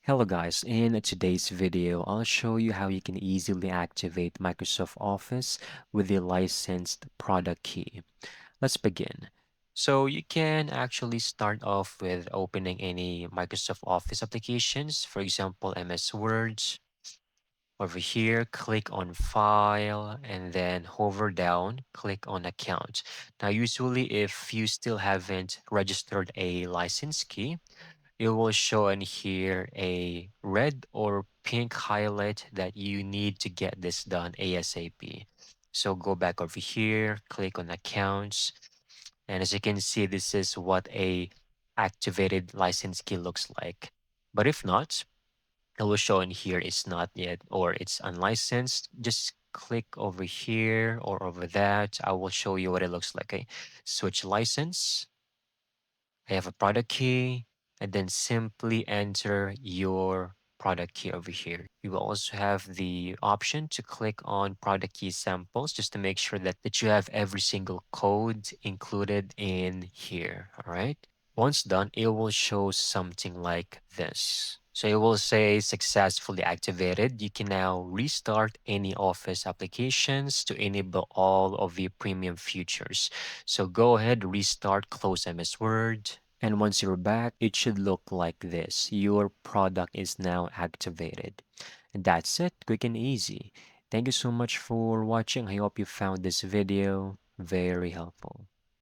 Hello guys, in today's video, I'll show you how you can easily activate Microsoft Office with the licensed product key. Let's begin. So you can actually start off with opening any Microsoft Office applications, for example, MS Word. Over here, click on File and then hover down, click on Account. Now, usually if you still haven't registered a license key, it will show in here a red or pink highlight that you need to get this done ASAP. So go back over here, click on accounts, and as you can see, this is what a activated license key looks like. But if not, it will show in here it's not yet or it's unlicensed. Just click over here or over that. I will show you what it looks like. Okay, switch license. I have a product key, and then simply enter your product key over here. You will also have the option to click on product key samples just to make sure that you have every single code included in here. All right. Once done, it will show something like this. So it will say successfully activated. You can now restart any Office applications to enable all of the premium features. So go ahead, restart, close MS Word. And once you're back, it should look like this. Your product is now activated. And that's it, quick and easy. Thank you so much for watching. I hope you found this video very helpful.